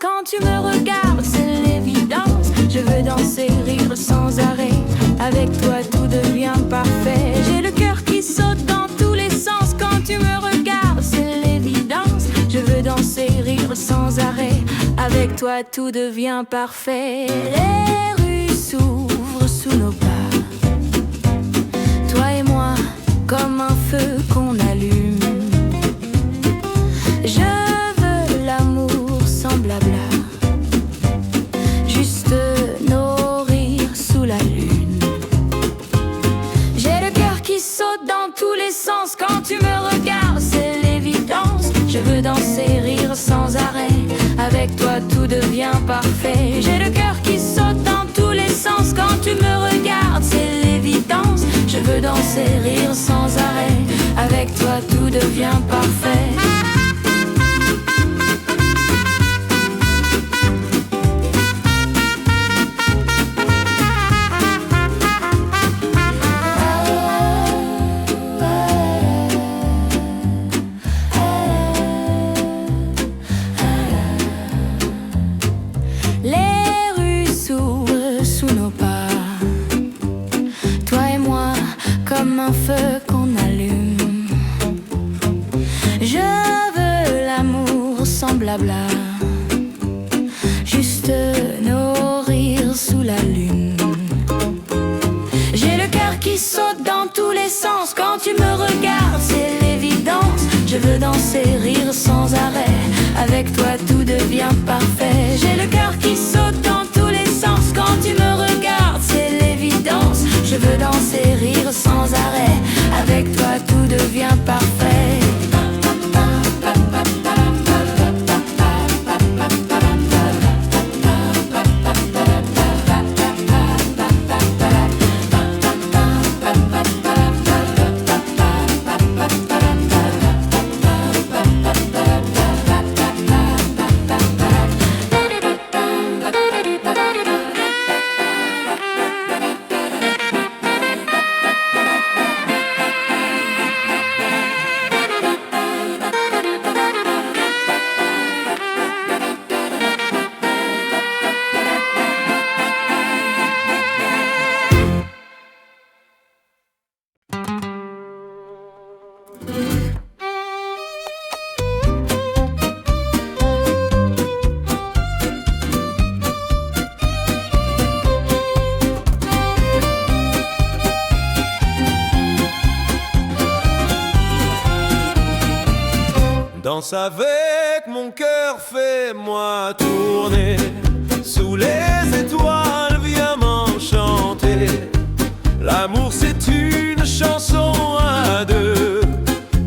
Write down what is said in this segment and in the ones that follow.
quand tu me regardes, c'est l'évidence. Je veux danser, rire sans arrêt. Avec toi tout devient parfait. J'ai le cœur qui saute dans tous les sens quand tu me regardes, c'est l'évidence. Je veux danser, rire sans arrêt. Avec toi tout devient parfait. Les rues s'ouvrent sous nos pas. Toi et moi, comme un feu qu'on allume. Je veux l'amour sans blabla, juste nos rires sous la lune. J'ai le cœur qui saute dans tous les sens quand tu me regardes, c'est l'évidence. Je veux danser, rire sans arrêt. Avec toi tout devient parfait. J'ai le cœur qui saute dans tous les sens quand tu me regardes, c'est l'évidence. Je veux danser, rire sans arrêt. Avec toi tout devient parfait. Comme un feu qu'on allume. Je veux l'amour sans blabla, juste nos rires sous la lune. J'ai le cœur qui saute dans tous les sens quand tu me regardes, c'est l'évidence. Je veux danser, rire sans arrêt. Avec toi tout devient parfait. J'ai le cœur qui saute dans tous les sens quand tu me regardes, c'est l'évidence. Je veux danser, rire sans arrêt. Avec toi tout devient parfait. Danse avec mon cœur, fais-moi tourner. Sous les étoiles, viens m'enchanter. L'amour c'est une chanson à deux.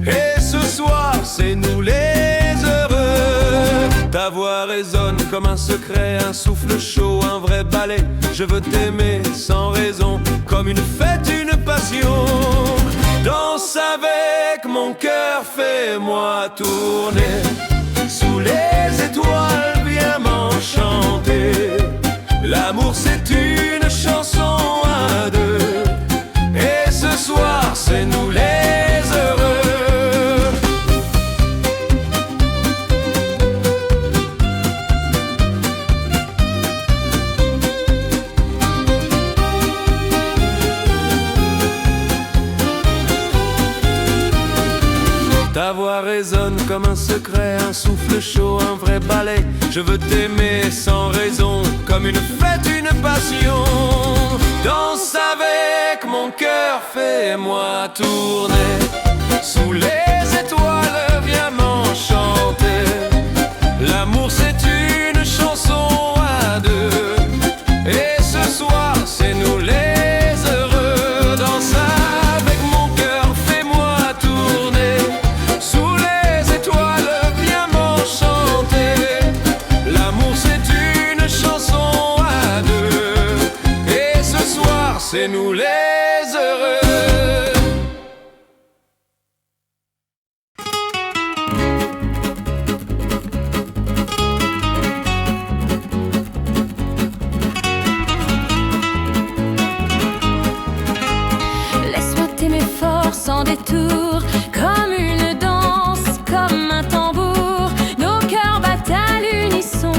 Et ce soir c'est nous les heureux. Ta voix résonne comme un secret, un souffle chaud, un vrai ballet. Je veux t'aimer sans raison, comme une fête, une passion. Danse avec mon cœur, fais-moi tourner. Sous les étoiles, viens m'enchanter. L'amour c'est une chanson à deux. Et ce soir c'est nous les heureux. Ta voix résonne comme un secret, un souffle chaud, un vrai ballet. Je veux t'aimer sans raison, comme une fête, une passion. Danse avec mon cœur, fais-moi tourner. Sous les étoiles, viens m'enchanter. L'amour c'est une chanson à deux. Et ce soir c'est nous les heureux. Danse avec mon cœur, fais-moi tourner. Sous les étoiles, viens m'enchanter. L'amour c'est une chanson à deux. Et ce soir c'est nous les heureux. Laisse-moi t'aimer fort sans détour, comme une danse, comme un tambour. Nos cœurs battent à l'unisson.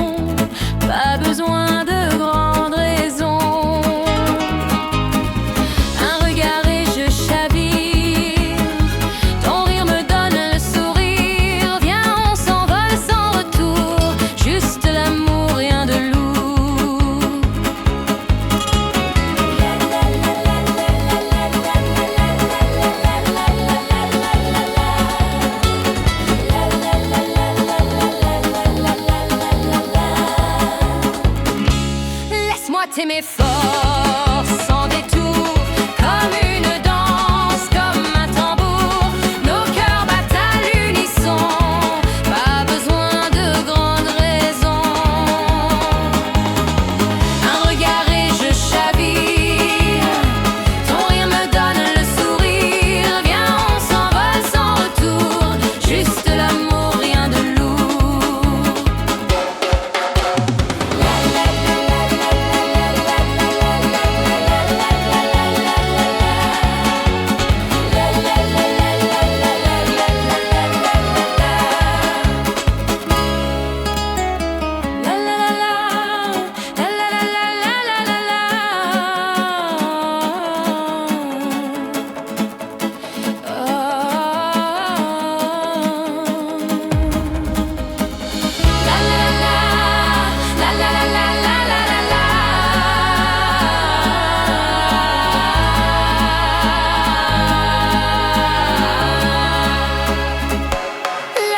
fort, sans détour, comme une danse, comme un tambour. Nos cœurs battent à l'unisson, pas besoin de grandes raisons. Un regard et je chavire, ton rire me donne le sourire. Viens, on s'envole sans retour, juste l'amour, rien de lourd.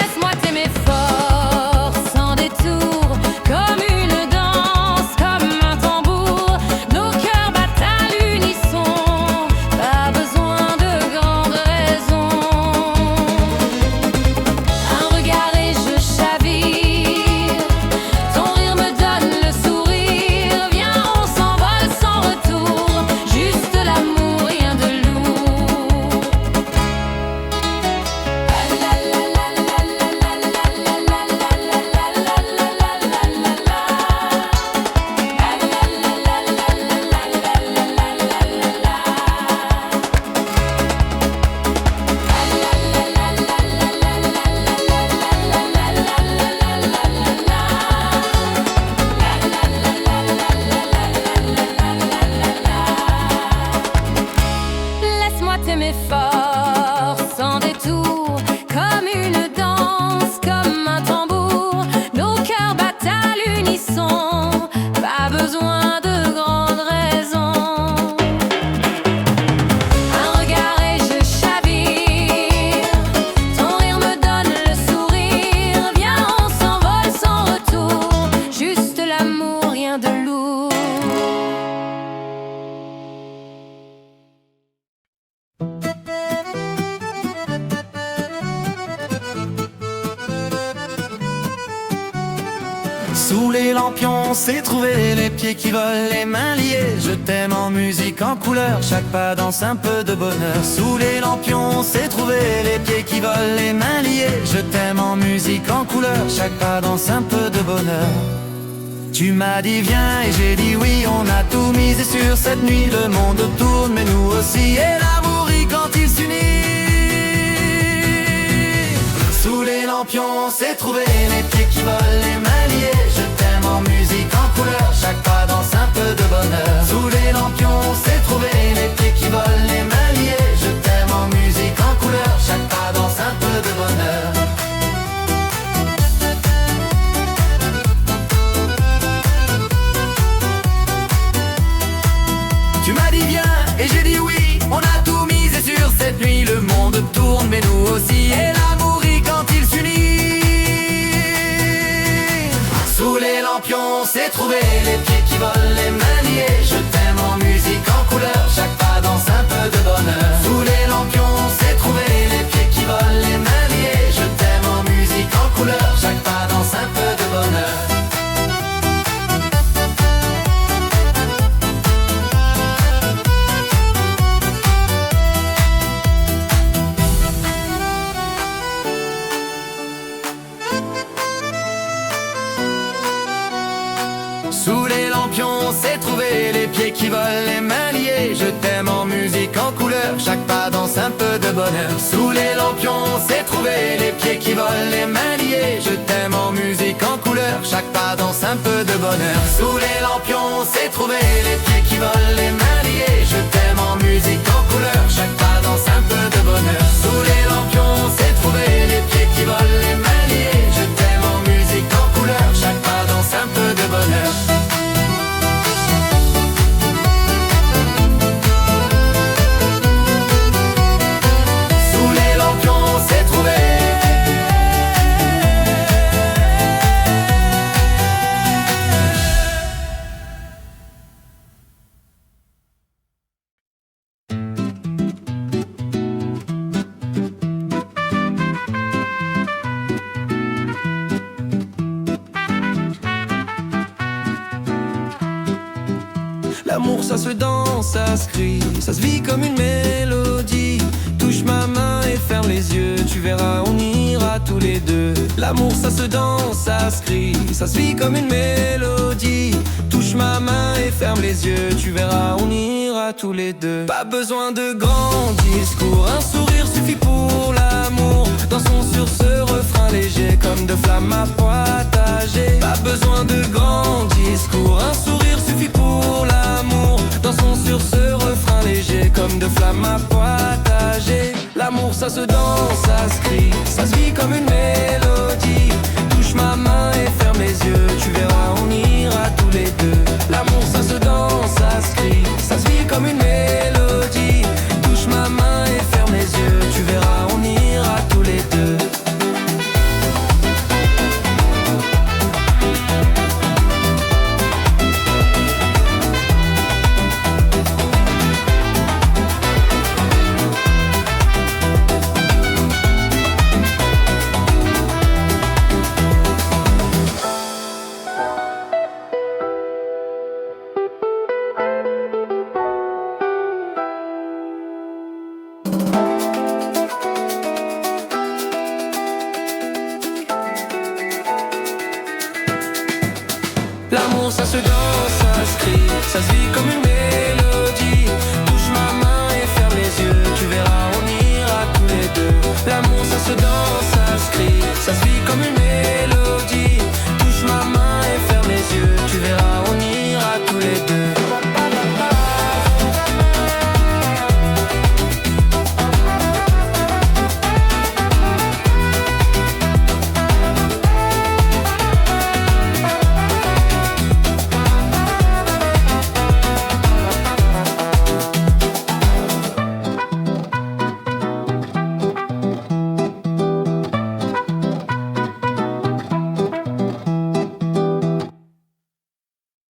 Laisse-moi t'aimer fort, sans détour, comme une danse, comme un tambour. Nos cœurs battent à l'unisson, pas besoin de grandes raisons. Un regard et je chavire, ton rire me donne le sourire. Viens, on s'envole sans retour, juste l'amour, rien de lourd. Laisse-moi t'aimer fort, sans détour, comme une danse, comme un tambour. Nos cœurs battent à l'unisson, pas besoin de grandes raisons. Un regard et je chavire, ton rire me donne le sourire. Viens, on s'envole sans retour, juste l'amour, rien de lourd. Sous les lampions, c'est trouver les pieds qui volent, les mains liées. Je t'aime en musique, en couleur, chaque pas danse un peu de bonheur. Sous les lampions, c'est trouver les pieds qui volent, les mains liées. Je t'aime en musique, en couleur, chaque pas danse un peu de bonheur. Tu m'as dit viens et j'ai dit oui, on a tout misé sur cette nuit. Le monde tourne mais nous aussi, et l'amour rit quand il s'unit. Sous les lampions, c'est trouver les pieds qui volent, les mains liées. Je t'aime en musique, en couleur, chaque pas danse un peu de bonheur. Sous les lampions, c'est trouver les pieds qui volent, les mains liées. Je t'aime en musique, en couleur, chaque pas danse un peu de bonheur. Tu m'as dit viens et j'ai dit oui, on a tout misé sur cette nuit. Le monde tourne mais nous aussi, et l'amour rit quand il s'unit. Sous les lampions, c'est trouver les pieds qui volent, les mains liées. Je t'aime en musique, en couleur, chaque pas danse un peu de bonheur. Sous les lampions, c'est trouver les pieds qui volent, les mains liées. Je t'aime en musique, en couleur, chaque pas danse un peu de bonheur. Sous les lampions, c'est trouver les pieds qui volent, les mains liées. Je t'aime en musique, en couleur, chaque pas danse un peu de bonheur. Sous les lampions, c'est trouver les pieds qui volent, les mains liées. Je t'aime en musique, en couleur, chaque pas danse un peu de bonheur. Sous les lampions, c'est trouver les pieds qui volent, les mains liées. Je t'aime en musique, en couleur, chaque pas danse un peu de bonheur. Sous les lampions, c'est trouver les pieds qui volent, les mains liées. Je t'aime en musique, en couleur, chaque pas danse un peu de bonheur. L'amour ça se danse, ça se crie, ça se vit comme une mélodie. Touche ma main et ferme les yeux, tu verras on ira tous les deux. L'amour ça se danse, ça se crie, ça se vit comme une mélodie. Touche ma main et ferme les yeux, tu verras on ira tous les deux. Pas besoin de grands discours, un sourire suffit pour l'amour. Dansons sur ce refrain léger comme de flammes à partager. Pas besoin de grands discours, un sourire suffit pour l'amour. Dansons sur ce refrain léger comme de flammes à partager. L'amour ça se danse, ça se crie, ça se vit comme une mélodie. Touche ma main et ferme les yeux, tu verras on ira tous les deux. L'amour ça se danse, ça se